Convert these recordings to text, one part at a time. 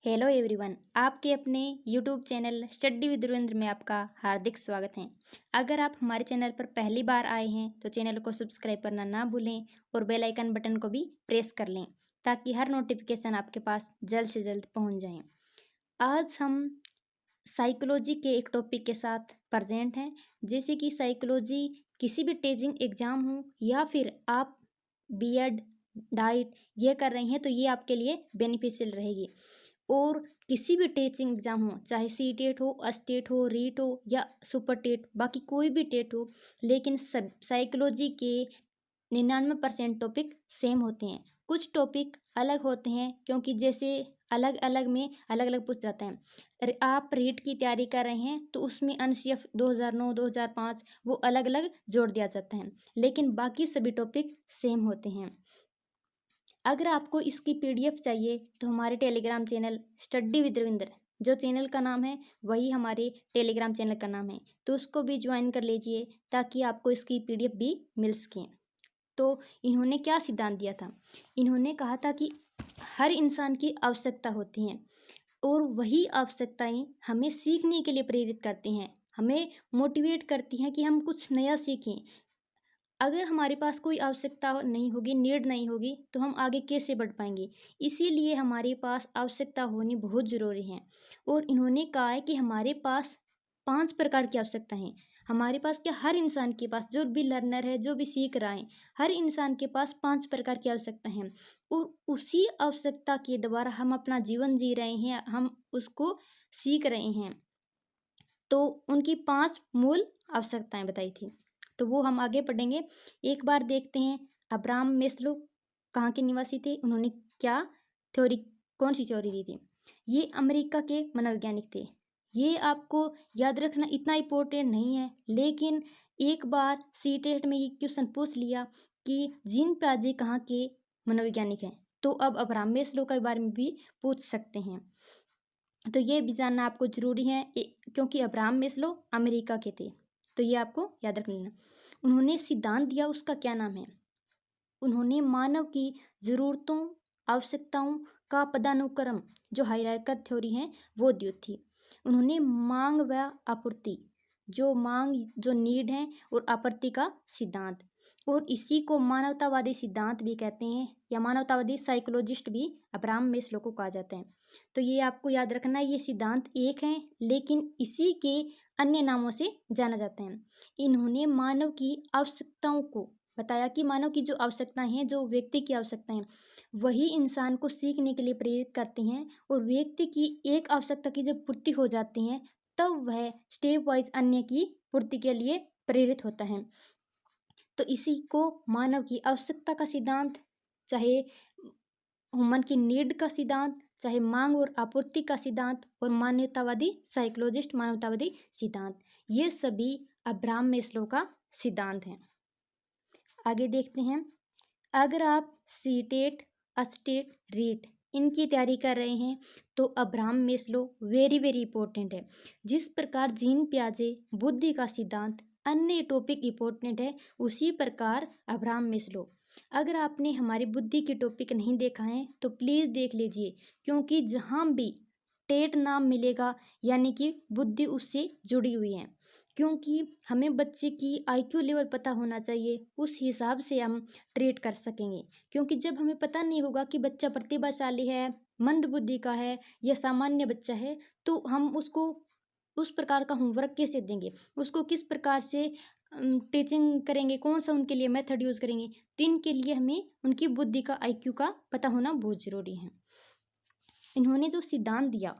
Hello everyone, आपके अपने YouTube channel study with Ravindra में आपका हार्दिक स्वागत है। अगर आप हमारे चैनल पर पहली बार आए हैं तो चैनल को सब्सक्राइब करना ना भूलें और बेल आइकन बटन को भी प्रेस कर लें ताकि हर नोटिफिकेशन आपके पास जल्द से जल्द पहुंच जाएं। आज हम साइकोलॉजी के एक टॉपिक के साथ प्रेजेंट हैं। जैसे कि साइकोलॉजी किसी भी टीचिंग एग्ज़ाम हो या फिर आप बीएड डाइट ये कर रही हैं तो ये आपके लिए बेनिफिशियल रहेगी। और किसी भी टीचिंग एग्ज़ाम हो, चाहे सी टेट हो, अस्टेट हो, रीट हो या सुपर टेट, बाकी कोई भी टेट हो, लेकिन सब साइकोलॉजी के 99% टॉपिक सेम होते हैं। कुछ टॉपिक अलग होते हैं क्योंकि जैसे अलग अलग में अलग अलग पूछ जाते हैं। आप रीट की तैयारी कर रहे हैं तो उसमें अनसीएफ 2009 2005 वो अलग अलग जोड़ दिया जाता है, लेकिन बाकी सभी टॉपिक सेम होते हैं। अगर आपको इसकी पीडीएफ चाहिए तो हमारे Telegram channel study with Ravindra, जो चैनल का नाम है वही हमारे टेलीग्राम चैनल का नाम है, तो उसको भी ज्वाइन कर लीजिए ताकि आपको इसकी पीडीएफ भी मिल सके। तो इन्होंने क्या सिद्धांत दिया था? इन्होंने कहा था कि हर इंसान की आवश्यकता होती है और वही आवश्यकताएं हमें सीखने के लिए प्रेरित करती हैं, हमें मोटिवेट करती हैं कि हम कुछ नया सीखें। अगर हमारे पास कोई आवश्यकता नहीं होगी, नीड नहीं होगी, तो हम आगे कैसे बढ़ पाएंगे? इसीलिए हमारे पास आवश्यकता होनी बहुत ज़रूरी है। और इन्होंने कहा है कि हमारे पास 5 प्रकार की आवश्यकता हैं। हमारे पास क्या, हर इंसान के पास, जो भी लर्नर है, जो भी सीख रहा है, हर इंसान के पास 5 प्रकार की आवश्यकता हैं और उसी आवश्यकता के द्वारा हम अपना जीवन जी रहे हैं, हम उसको सीख रहे हैं। तो उनकी 5 मूल आवश्यकताएं बताई थी, तो वो हम आगे पढ़ेंगे। एक बार देखते हैं अब्राहम मेस्लो कहाँ के निवासी थे, उन्होंने क्या थ्योरी, कौन सी थ्योरी दी थी। ये अमेरिका के मनोवैज्ञानिक थे। ये आपको याद रखना इतना इम्पोर्टेंट नहीं है, लेकिन एक बार सी टेट में ये क्वेश्चन पूछ लिया कि जीन पियाजे कहाँ के मनोवैज्ञानिक हैं, तो अब अब्राहम मेस्लो के बारे में भी पूछ सकते हैं। तो ये भी जानना आपको ज़रूरी है क्योंकि अब्राहम मेस्लो अमेरिका के थे, तो ये आपको याद रख लेना। उन्होंने सिद्धांत दिया, उसका क्या नाम है? उन्होंने मानव की ज़रूरतों, आवश्यकताओं का पदानुक्रम, जो हायरार्किकल थ्योरी है, वो दी थी। उन्होंने मांग व आपूर्ति, जो मांग, जो नीड है, और आपूर्ति का सिद्धांत, और इसी को मानवतावादी सिद्धांत भी कहते हैं या मानवतावादी साइकोलॉजिस्ट भी अब्राहम मेस्लो को कहा जाता है। तो ये आपको याद रखना है, ये सिद्धांत एक हैं लेकिन इसी के अन्य नामों से जाना जाता है। इन्होंने मानव की आवश्यकताओं को बताया कि मानव की जो आवश्यकताएं हैं, जो व्यक्ति की आवश्यकताएं हैं, वही इंसान को सीखने के लिए प्रेरित करती हैं और व्यक्ति की एक आवश्यकता की जब पूर्ति हो जाती है तब वह स्टेप वाइज अन्य की पूर्ति के लिए प्रेरित होता है। तो इसी को मानव की आवश्यकता का सिद्धांत, चाहे ह्यूमन की नीड का सिद्धांत, चाहे मांग और आपूर्ति का सिद्धांत, और मानवतावादी साइकोलॉजिस्ट मानवतावादी सिद्धांत, ये सभी अब्राहम मेस्लो का सिद्धांत हैं। आगे देखते हैं। अगर आप सी टेट, अस्टेट, रीट इनकी तैयारी कर रहे हैं तो Abraham Maslow very very important है। जिस प्रकार जीन पियाजे बुद्धि का सिद्धांत अन्य टॉपिक इंपॉर्टेंट है, उसी प्रकार अब्राहम मेस्लो। अगर आपने हमारी बुद्धि के टॉपिक नहीं देखा है तो प्लीज़ देख लीजिए, क्योंकि जहाँ भी टेट नाम मिलेगा यानी कि बुद्धि उससे जुड़ी हुई है। क्योंकि हमें बच्चे की आईक्यू लेवल पता होना चाहिए, उस हिसाब से हम ट्रीट कर सकेंगे। क्योंकि जब हमें पता नहीं होगा कि बच्चा प्रतिभाशाली है, मंद बुद्धि का है या सामान्य बच्चा है, तो हम उसको उस प्रकार का होमवर्क कैसे देंगे, उसको किस प्रकार से टीचिंग करेंगे, कौन सा उनके लिए मेथड यूज़ करेंगे। तो इनके लिए हमें उनकी बुद्धि का आईक्यू का पता होना बहुत ज़रूरी है। इन्होंने जो सिद्धांत दिया,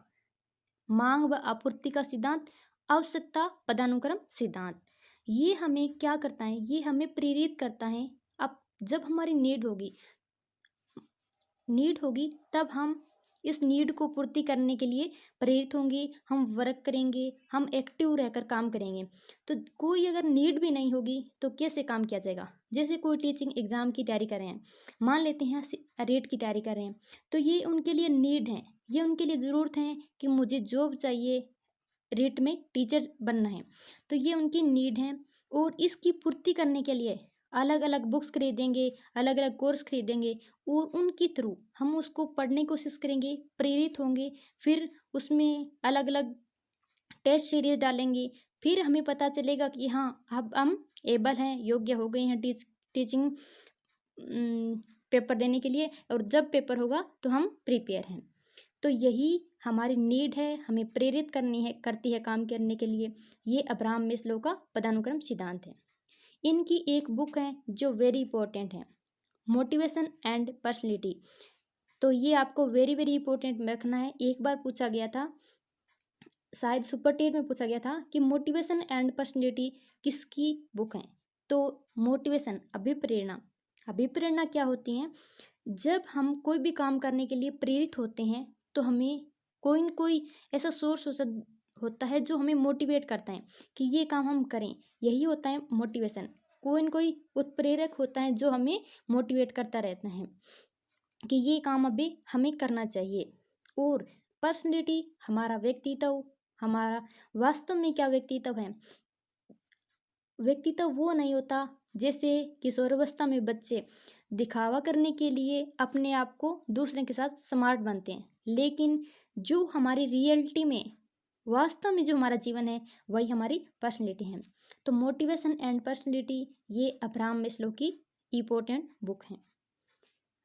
मांग व आपूर्ति का सिद्धांत, आवश्यकता पदानुक्रम सिद्धांत, ये हमें क्या करता है, ये हमें प्रेरित करता है। अब जब हमारी नीड होगी तब हम इस नीड को पूर्ति करने के लिए प्रेरित होंगे, हम वर्क करेंगे, हम एक्टिव रहकर काम करेंगे। तो कोई अगर नीड भी नहीं होगी तो कैसे काम किया जाएगा? जैसे कोई टीचिंग एग्ज़ाम की तैयारी कर रहे हैं, मान लेते हैं रेट की तैयारी कर रहे हैं, तो ये उनके लिए नीड है, ये उनके लिए ज़रूरत है कि मुझे जॉब चाहिए, रेट में टीचर बनना है, तो ये उनकी नीड है। और इसकी पूर्ति करने के लिए अलग अलग बुक्स खरीदेंगे, अलग अलग कोर्स खरीदेंगे और उनके थ्रू हम उसको पढ़ने की कोशिश करेंगे, प्रेरित होंगे। फिर उसमें अलग अलग टेस्ट सीरीज डालेंगे। फिर हमें पता चलेगा कि हाँ, अब हम एबल हैं, योग्य हो गए हैं टीचिंग पेपर देने के लिए, और जब पेपर होगा तो हम प्रिपेयर हैं। तो यही हमारी नीड है, हमें प्रेरित करती है काम करने के लिए। ये अब्राहम मेस्लो का पदानुक्रम सिद्धांत है। इनकी एक बुक है जो वेरी इंपॉर्टेंट है, मोटिवेशन एंड पर्सनैलिटी। तो ये आपको वेरी वेरी इंपॉर्टेंट में रखना है। एक बार पूछा गया था, शायद सुपर टेट में पूछा गया था कि मोटिवेशन एंड पर्सनैलिटी किसकी बुक है। तो मोटिवेशन, अभिप्रेरणा। अभिप्रेरणा क्या होती है? जब हम कोई भी काम करने के लिए प्रेरित होते हैं तो हमें कोई न कोई ऐसा सोर्स होता है जो हमें मोटिवेट करता है कि ये काम हम करें। यही होता है मोटिवेशन। कोई न कोई उत्प्रेरक होता है जो हमें मोटिवेट करता रहता है कि ये काम अभी हमें करना चाहिए। और पर्सनैलिटी, हमारा व्यक्तित्व, हमारा वास्तव में क्या व्यक्तित्व है। व्यक्तित्व वो नहीं होता जैसे किशोरावस्था में बच्चे दिखावा करने के लिए अपने आप को दूसरे के साथ स्मार्ट बनते हैं, लेकिन जो हमारी रियलिटी में, वास्तव में जो हमारा जीवन है, वही हमारी पर्सनैलिटी है। तो मोटिवेशन एंड पर्सनैलिटी, ये अब्राहम मेस्लो की इम्पोर्टेंट बुक है।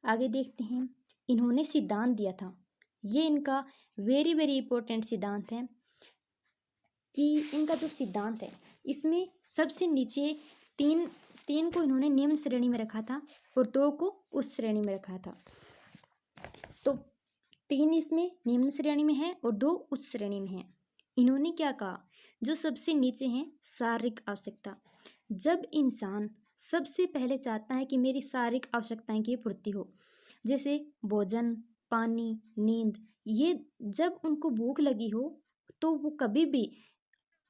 आगे देखते हैं, इन्होंने सिद्धांत दिया था। ये इनका वेरी वेरी इंपॉर्टेंट सिद्धांत है कि इनका जो सिद्धांत है, इसमें सबसे नीचे तीन तीन को इन्होंने निम्न श्रेणी में रखा था और दो को उच्च श्रेणी में रखा था। तो तीन इसमें निम्न श्रेणी में है और दो उच्च श्रेणी में है। इन्होंने क्या कहा? जो सबसे नीचे है, शारीरिक आवश्यकता। जब इंसान सबसे पहले चाहता है कि मेरी शारीरिक आवश्यकताएं की पूर्ति हो, जैसे भोजन, पानी, नींद, ये जब उनको भूख लगी हो तो वो कभी भी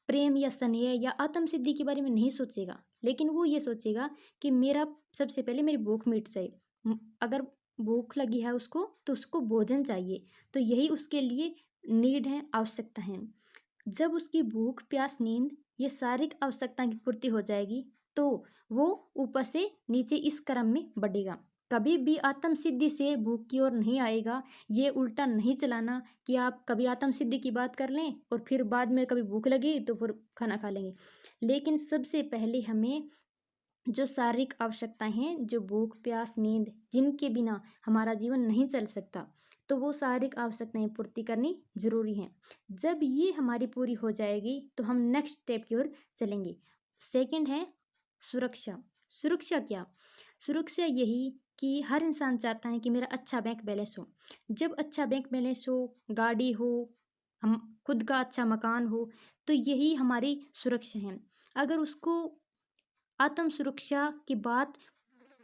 प्रेम या स्नेह या आत्म सिद्धि के बारे में नहीं सोचेगा, लेकिन वो ये सोचेगा कि मेरा सबसे पहले मेरी भूख मिट जाए। अगर भूख लगी है उसको तो उसको भोजन चाहिए। तो यही उसके लिए नीड है, आवश्यकता है। जब उसकी भूख, प्यास, नींद, ये शारीरिक आवश्यकता की पूर्ति हो जाएगी तो वो ऊपर से नीचे इस क्रम में बढ़ेगा। कभी भी आत्म सिद्धि से भूख की ओर नहीं आएगा। ये उल्टा नहीं चलाना कि आप कभी आत्म सिद्धि की बात कर लें और फिर बाद में कभी भूख लगी तो फिर खाना खा लेंगे। लेकिन सबसे पहले हमें जो शारीरिक आवश्यकताएं हैं, जो भूख, प्यास, नींद, जिनके बिना हमारा जीवन नहीं चल सकता, तो वो शारीरिक आवश्यकताएं पूर्ति करनी जरूरी है। जब ये हमारी पूरी हो जाएगी तो हम नेक्स्ट स्टेप की ओर चलेंगे। सेकंड है सुरक्षा। सुरक्षा क्या? सुरक्षा यही कि हर इंसान चाहता है कि मेरा अच्छा बैंक बैलेंस हो। जब अच्छा बैंक बैलेंस हो, गाड़ी हो, हम खुद का अच्छा मकान हो, तो यही हमारी सुरक्षा है। अगर उसको आत्म सुरक्षा की बात,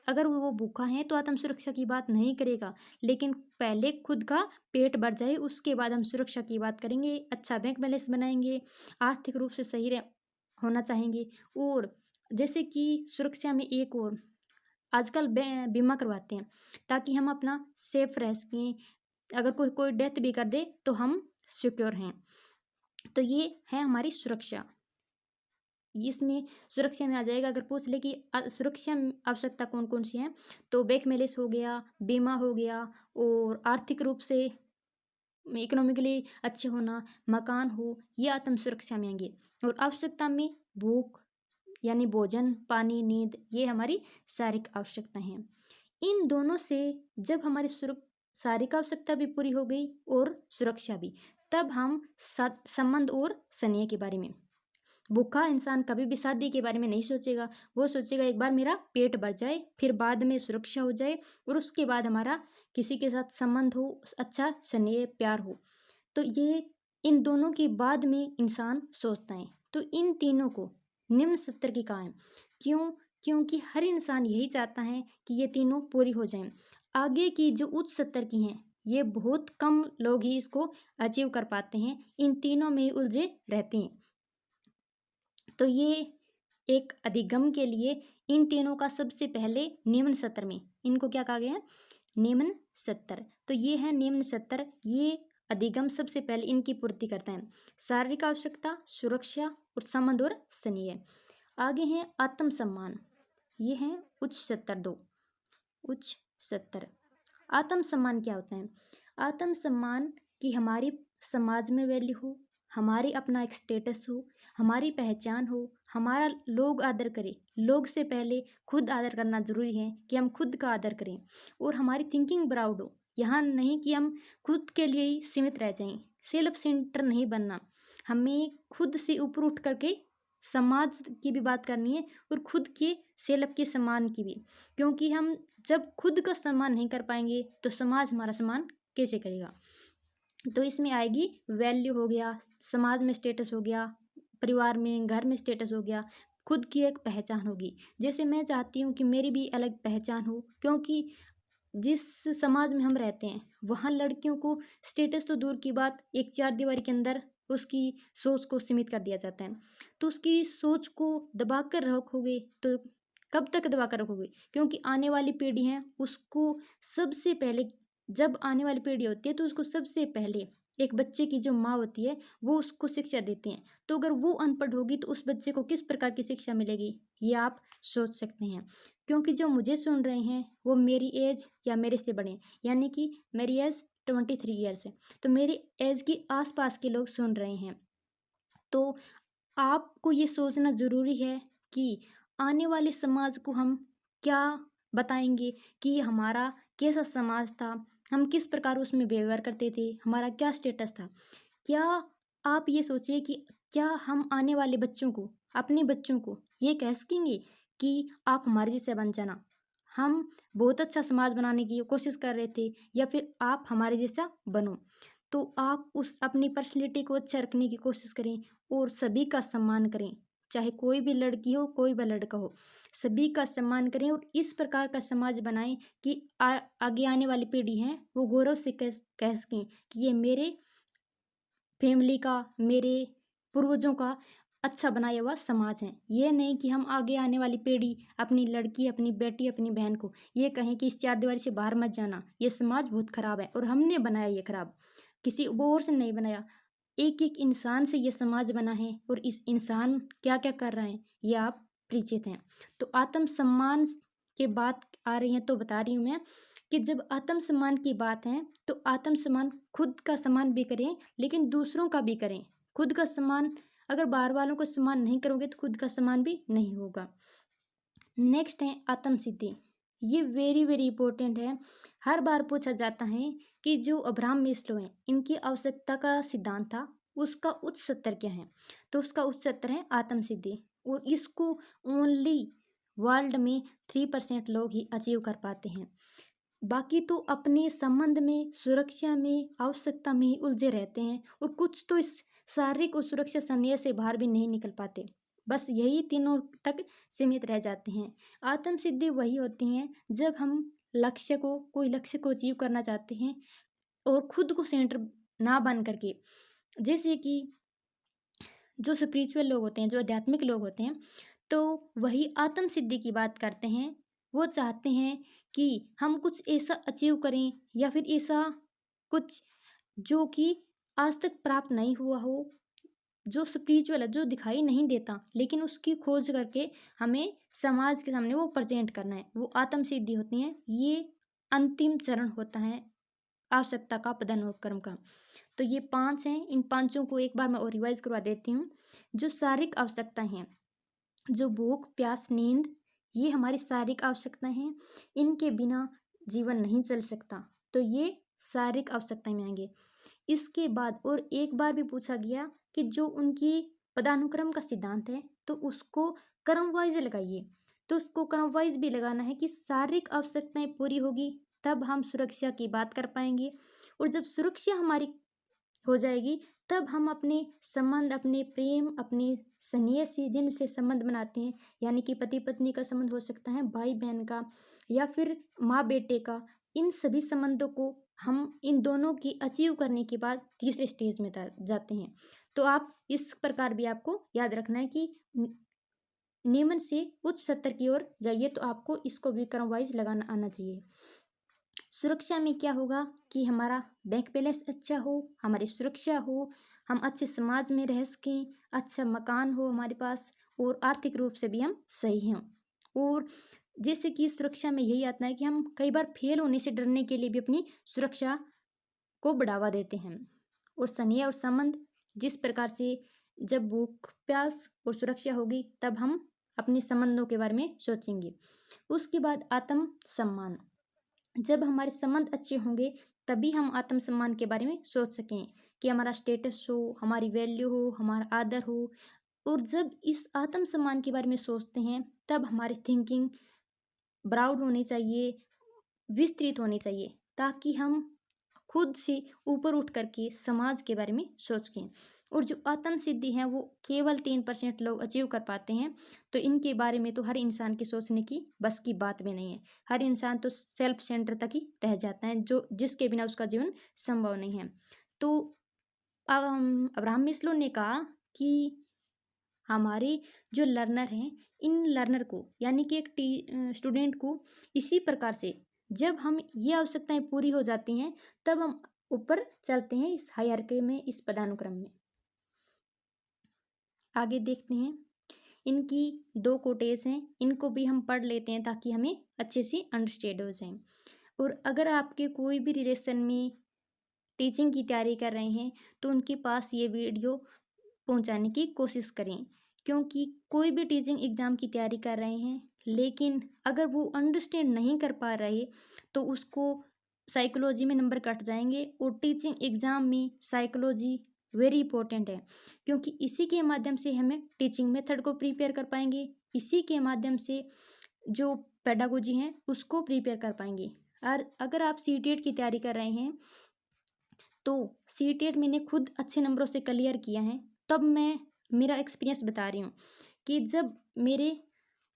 अगर वो भूखा है तो आत्म सुरक्षा की बात नहीं करेगा, लेकिन पहले खुद का पेट भर जाए उसके बाद हम सुरक्षा की बात करेंगे। अच्छा बैंक बैलेंस बनाएंगे, आर्थिक रूप से सही होना चाहेंगे। और जैसे कि सुरक्षा में एक और आजकल बीमा करवाते हैं ताकि हम अपना सेफ रह सकें। अगर कोई कोई डेथ भी कर दे तो हम सिक्योर हैं। तो ये है हमारी सुरक्षा। इसमें सुरक्षा में आ जाएगा। अगर पूछ ले कि सुरक्षा आवश्यकता कौन कौन सी है, तो बैंक बैलेंस हो गया, बीमा हो गया, और आर्थिक रूप से इकोनॉमिकली अच्छे होना, मकान हो, ये आत्म सुरक्षा में आएंगे। और आवश्यकता में भूख यानी भोजन, पानी, नींद, ये हमारी शारीरिक आवश्यकता हैं। इन दोनों से जब हमारी शारीरिक आवश्यकता भी पूरी हो गई और सुरक्षा भी, तब हम संबंध और स्नेह के बारे में। भूखा इंसान कभी भी शादी के बारे में नहीं सोचेगा। वो सोचेगा एक बार मेरा पेट भर जाए, फिर बाद में सुरक्षा हो जाए, और उसके बाद हमारा किसी के साथ संबंध हो, अच्छा स्नेह प्यार हो। तो ये इन दोनों के बाद में इंसान सोचता है। तो इन तीनों को निम्न स्तर की कहा है। क्यों? क्योंकि हर इंसान यही चाहता है कि ये तीनों पूरी हो जाएं। आगे की जो उच्च स्तर की हैं, ये बहुत कम लोग ही इसको अचीव कर पाते हैं, इन तीनों में ही उलझे रहते हैं। तो ये एक अधिगम के लिए इन तीनों का सबसे पहले निम्न सत्र में इनको क्या कहा गया है? निम्न सत्र। तो ये है निम्न सत्र। ये अधिगम सबसे पहले इनकी पूर्ति करता है, शारीरिक आवश्यकता, सुरक्षा और संबंध और स्नेह। आगे है आत्मसम्मान। ये हैं उच्च स्तर 2। उच्च स्तर। आत्म सम्मान क्या होता है? आत्म सम्मान कि हमारी समाज में वैल्यू हो, हमारी अपना एक स्टेटस हो, हमारी पहचान हो, हमारा लोग आदर करें। लोग से पहले खुद आदर करना ज़रूरी है कि हम खुद का आदर करें, और हमारी थिंकिंग प्राउड हो। यहाँ नहीं कि हम खुद के लिए ही सीमित रह जाएं, सेल्फ सेंटर नहीं बनना। हमें खुद से ऊपर उठ करके समाज की भी बात करनी है और खुद के सेल्फ के सम्मान की भी, क्योंकि हम जब खुद का सम्मान नहीं कर पाएंगे तो समाज हमारा सम्मान कैसे करेगा? तो इसमें आएगी वैल्यू हो गया, समाज में स्टेटस हो गया, परिवार में घर में स्टेटस हो गया, खुद की एक पहचान होगी। जैसे मैं चाहती हूँ कि मेरी भी अलग पहचान हो, क्योंकि जिस समाज में हम रहते हैं वहाँ लड़कियों को स्टेटस तो दूर की बात, एक चार दीवारी के अंदर उसकी सोच को सीमित कर दिया जाता है। तो उसकी सोच को दबा कर रखोगे तो कब तक दबा कर रखोगे? क्योंकि आने वाली पीढ़ी है उसको सबसे पहले, जब आने वाली पीढ़ी होती है तो उसको सबसे पहले एक बच्चे की जो माँ होती है वो उसको शिक्षा देती हैं। तो अगर वो अनपढ़ होगी तो उस बच्चे को किस प्रकार की शिक्षा मिलेगी, ये आप सोच सकते हैं। क्योंकि जो मुझे सुन रहे हैं वो मेरी एज या मेरे से बड़े हैं, यानी कि मेरी एज 23 ईयर्स है, तो मेरी एज की आसपास के लोग सुन रहे हैं। तो आपको ये सोचना ज़रूरी है कि आने वाले समाज को हम क्या बताएंगे, कि हमारा कैसा समाज था, हम किस प्रकार उसमें व्यवहार करते थे, हमारा क्या स्टेटस था। क्या आप ये सोचिए कि क्या हम आने वाले बच्चों को, अपने बच्चों को ये कह सकेंगे कि आप हमारे जैसे बन जाना, हम बहुत अच्छा समाज बनाने की कोशिश कर रहे थे, या फिर आप हमारे जैसा बनो। तो आप उस अपनी पर्सनैलिटी को अच्छा रखने की कोशिश करें और सभी का सम्मान करें, चाहे कोई भी लड़की हो कोई भी लड़का हो, सभी का सम्मान करें और इस प्रकार का समाज बनाएं कि आगे आने वाली पीढ़ी है वो गौरव से कह सकें कि ये मेरे फैमिली का, मेरे पूर्वजों का अच्छा बनाया हुआ समाज है। ये नहीं कि हम आगे आने वाली पीढ़ी, अपनी लड़की, अपनी बेटी, अपनी बहन को ये कहें कि इस चार दीवारी से बाहर मत जाना, ये समाज बहुत खराब है और हमने बनाया ये खराब, किसी वो और से नहीं बनाया। एक एक इंसान से ये समाज बना है और इस इंसान क्या क्या कर रहा है ये आप परिचित हैं। तो आत्मसम्मान के बात आ रही है तो बता रही हूँ मैं कि जब आत्मसम्मान की बात है तो आत्मसम्मान खुद का सम्मान भी करें लेकिन दूसरों का भी करें। खुद का सम्मान, अगर बाहर वालों को सम्मान नहीं करोगे तो खुद का सम्मान भी नहीं होगा। नेक्स्ट है आत्म सिद्धि। ये वेरी वेरी इंपॉर्टेंट है। हर बार पूछा जाता है कि जो अब्राहम मेस्लो हैं इनकी आवश्यकता का सिद्धांत था उसका उच्च स्तर क्या है, तो उसका उच्च स्तर है आत्म सिद्धि, और इसको ओनली वर्ल्ड में 3% लोग ही अचीव कर पाते हैं। बाकी तो अपने संबंध में, सुरक्षा में, आवश्यकता में ही उलझे रहते हैं और कुछ तो इस शारीरिक और सुरक्षा संदेह से बाहर भी नहीं निकल पाते। बस यही तीनों तक सीमित रह जाते हैं। आत्म सिद्धि वही होती है जब हम लक्ष्य को, कोई लक्ष्य को अचीव करना चाहते हैं और खुद को सेंटर ना बन करके, जैसे कि जो स्पिरिचुअल लोग होते हैं, जो आध्यात्मिक लोग होते हैं, तो वही आत्म सिद्धि की बात करते हैं। वो चाहते हैं कि हम कुछ ऐसा अचीव करें या फिर ऐसा कुछ जो कि आज तक प्राप्त नहीं हुआ हो, जो स्पिरिचुअल है, जो दिखाई नहीं देता, लेकिन उसकी खोज करके हमें समाज के सामने वो प्रेजेंट करना है, वो आत्म सिद्धि होती है। ये अंतिम चरण होता है आवश्यकता का पदानुक्रम का। तो ये 5 हैं, इन पांचों को एक बार मैं और रिवाइज करवा देती हूँ। जो शारीरिक आवश्यकताएं हैं, जो भूख, प्यास, नींद, ये हमारी शारीरिक आवश्यकताएं हैं। इनके बिना जीवन नहीं चल सकता, तो ये शारीरिक आवश्यकताएं में आएंगे। इसके बाद और एक बार भी पूछा गया कि जो उनकी पदानुक्रम का सिद्धांत है तो उसको क्रम वाइज लगाइए, तो उसको क्रम वाइज भी लगाना है कि शारीरिक आवश्यकताएं पूरी होगी तब हम सुरक्षा की बात कर पाएंगे, और जब सुरक्षा हमारी हो जाएगी तब हम अपने संबंध, अपने प्रेम, अपने स्नेह से जिनसे संबंध बनाते हैं, यानी कि पति पत्नी का संबंध हो सकता है, भाई बहन का, या फिर माँ बेटे का, इन सभी संबंधों को हम इन दोनों की अचीव करने के बाद तीसरे स्टेज में जाते हैं। तो आप इस प्रकार भी आपको याद रखना है कि निम्न से उच्च स्तर की ओर जाइए, तो आपको इसको भी क्रम वाइज लगाना आना चाहिए। सुरक्षा में क्या होगा कि हमारा बैंक बैलेंस अच्छा हो, हमारी सुरक्षा हो, हम अच्छे समाज में रह सकें, अच्छा मकान हो हमारे पास, और आर्थिक रूप से भी हम सही हों। और जैसे कि सुरक्षा में यही आता है कि हम कई बार फेल होने से डरने के लिए भी अपनी सुरक्षा को बढ़ावा देते हैं। और स्नेह और संबंध, जिस प्रकार से जब भूख प्यास और सुरक्षा होगी तब हम अपने संबंधों के बारे में सोचेंगे। उसके बाद आत्म सम्मान, जब हमारे संबंध अच्छे होंगे तभी हम आत्म सम्मान के बारे में सोच सकें कि हमारा स्टेटस हो, हमारी वैल्यू हो, हमारा आदर हो। और जब इस आत्म सम्मान के बारे में सोचते हैं तब हमारी थिंकिंग ब्राउड होनी चाहिए, विस्तृत होनी चाहिए, ताकि हम खुद से ऊपर उठ करके समाज के बारे में सोच सकें। और जो आत्म सिद्धि है वो केवल 3% लोग अचीव कर पाते हैं। तो इनके बारे में तो हर इंसान की सोचने की बस की बात भी नहीं है। हर इंसान तो सेल्फ सेंटर तक ही रह जाता है, जो जिसके बिना उसका जीवन संभव नहीं है। तो अब्राहम मिस्लो ने कहा कि हमारे जो लर्नर हैं, इन लर्नर को यानी कि एक स्टूडेंट को इसी प्रकार से जब हम ये आवश्यकताएं पूरी हो जाती हैं तब हम ऊपर चलते हैं इस हायरार्की में, इस पदानुक्रम में। आगे देखते हैं, इनकी 2 कोटेज हैं, इनको भी हम पढ़ लेते हैं ताकि हमें अच्छे से अंडरस्टैंड हो जाए। और अगर आपके कोई भी रिलेशन में टीचिंग की तैयारी कर रहे हैं तो उनके पास ये वीडियो पहुंचाने की कोशिश करें, क्योंकि कोई भी टीचिंग एग्ज़ाम की तैयारी कर रहे हैं लेकिन अगर वो अंडरस्टैंड नहीं कर पा रहे तो उसको साइकोलॉजी में नंबर कट जाएंगे। और टीचिंग एग्ज़ाम में साइकोलॉजी वेरी इंपॉर्टेंट है, क्योंकि इसी के माध्यम से हमें टीचिंग मेथड को प्रिपेयर कर पाएंगे, इसी के माध्यम से जो पेडागोजी है उसको प्रिपेयर कर पाएंगे। और अगर आप सीटेट की तैयारी कर रहे हैं तो सीटेट मैंने खुद अच्छे नंबरों से क्लियर किया है, तब मैं मेरा एक्सपीरियंस बता रही हूँ कि जब मेरे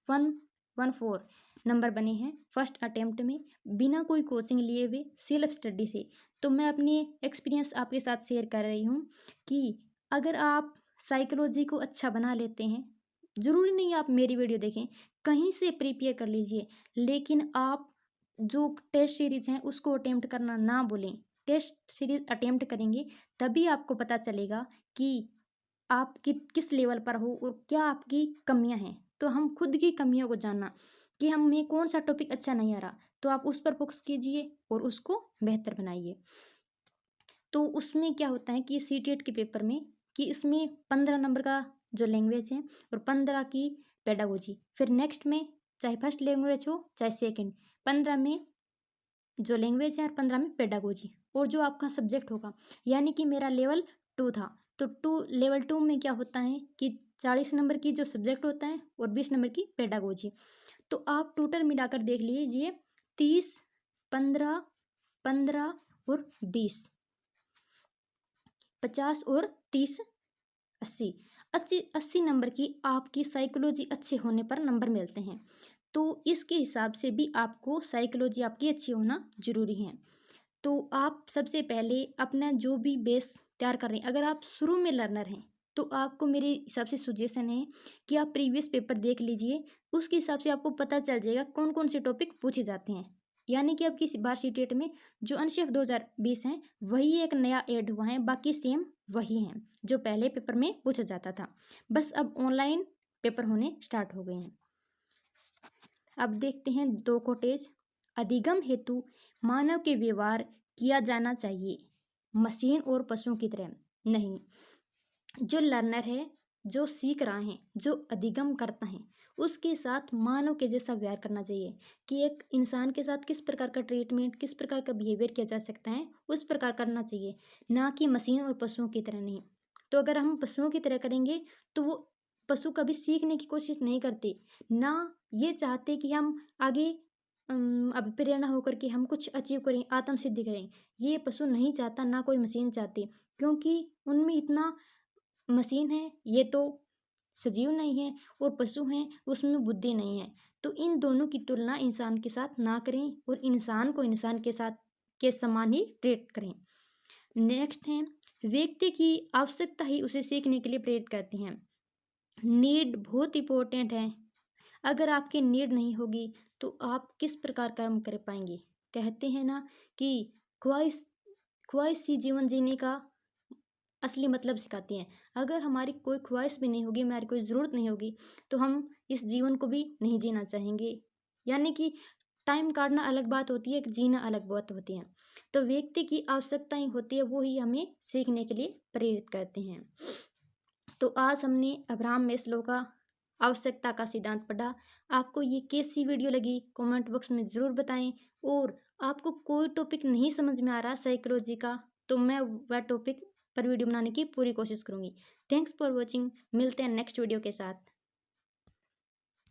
114 नंबर बने हैं फर्स्ट अटेम्प्ट में बिना कोई कोचिंग लिए हुए सेल्फ स्टडी से, तो मैं अपनी एक्सपीरियंस आपके साथ शेयर कर रही हूँ कि अगर आप साइकोलॉजी को अच्छा बना लेते हैं, ज़रूरी नहीं आप मेरी वीडियो देखें, कहीं से प्रिपेयर कर लीजिए, लेकिन आप जो टेस्ट सीरीज़ हैं उसको अटेम्प्ट करना ना भूलें। टेस्ट सीरीज़ अटेम्प्ट करेंगे तभी आपको पता चलेगा कि आप किस लेवल पर हो और क्या आपकी कमियां हैं। तो हम खुद की कमियों को जानना कि हमें कौन सा टॉपिक अच्छा नहीं आ रहा, तो आप उस पर फोकस कीजिए और उसको बेहतर बनाइए। तो उसमें क्या होता है कि सीटेट के पेपर में कि इसमें 15 नंबर का जो लैंग्वेज है और 15 की पेडागोजी, फिर नेक्स्ट में चाहे फर्स्ट लैंग्वेज हो चाहे सेकंड, 15 में जो लैंग्वेज है और 15 में पेडागोजी, और जो आपका सब्जेक्ट होगा, यानी कि मेरा लेवल 2 था। तो लेवल 2 में क्या होता है कि 40 नंबर की जो सब्जेक्ट होता है और 20 नंबर की पेडागोजी। तो आप टोटल मिलाकर देख लीजिए 30, 15, 15 और 20, 50 और 30, 80, 80 नंबर की आपकी साइकोलॉजी अच्छे होने पर नंबर मिलते हैं। तो इसके हिसाब से भी आपको साइकोलॉजी आपकी अच्छी होना जरूरी है। तो आप सबसे पहले अपना जो भी बेस तैयार कर रहे हैं, अगर आप शुरू में लर्नर हैं तो आपको मेरे हिसाब से सजेशन है कि आप प्रीवियस पेपर देख लीजिए, उसके हिसाब से आपको पता चल जाएगा कौन कौन से टॉपिक पूछे जाते हैं। यानी कि आपकी बार सीटेट में जो अनशेफ 2020 हैं वही एक नया ऐड हुआ है, बाकी सेम वही हैं जो पहले पेपर में पूछा जाता था, बस अब ऑनलाइन पेपर होने स्टार्ट हो गए हैं। अब देखते हैं 2 कोटेज। अधिगम हेतु मानव के व्यवहार किया जाना चाहिए, मशीन और पशुओं की तरह नहीं। जो लर्नर है, जो सीख रहा है, जो अधिगम करता है, उसके साथ मानव के जैसा व्यवहार करना चाहिए कि एक इंसान के साथ किस प्रकार का ट्रीटमेंट, किस प्रकार का बिहेवियर किया जा सकता है, उस प्रकार करना चाहिए, ना कि मशीन और पशुओं की तरह नहीं। तो अगर हम पशुओं की तरह करेंगे तो वो पशु कभी सीखने की कोशिश नहीं करते, ना ये चाहते कि हम आगे अब प्रेरणा होकर के हम कुछ अचीव करें, आत्म सिद्धि करें। ये पशु नहीं चाहता, ना कोई मशीन चाहती, क्योंकि उनमें इतना मशीन है, ये तो सजीव नहीं है, और पशु हैं उसमें बुद्धि नहीं है। तो इन दोनों की तुलना इंसान के साथ ना करें और इंसान को इंसान के साथ के समान ही ट्रीट करें। नेक्स्ट है, व्यक्ति की आवश्यकता ही उसे सीखने के लिए प्रेरित करती है। नीड बहुत इंपॉर्टेंट है, अगर आपकी नीड नहीं होगी तो आप किस प्रकार काम कर पाएंगे। कहते हैं ना कि ख्वाहिश ख्वाहिश ही जीवन जीने का असली मतलब सिखाती हैं। अगर हमारी कोई ख्वाहिश भी नहीं होगी, हमारी कोई ज़रूरत नहीं होगी, तो हम इस जीवन को भी नहीं जीना चाहेंगे। यानी कि टाइम काटना अलग बात होती है, जीना अलग बात होती है। तो व्यक्ति की आवश्यकताएं होती है, वो ही हमें सीखने के लिए प्रेरित करते हैं। तो आज हमने अब्राहम मैस्लो का आवश्यकता का सिद्धांत पढ़ा। आपको ये कैसी वीडियो लगी कमेंट बॉक्स में ज़रूर बताएं। और आपको कोई टॉपिक नहीं समझ में आ रहा साइकोलॉजी का, तो मैं वह टॉपिक पर वीडियो बनाने की पूरी कोशिश करूँगी। Thanks for watching. मिलते हैं नेक्स्ट वीडियो के साथ।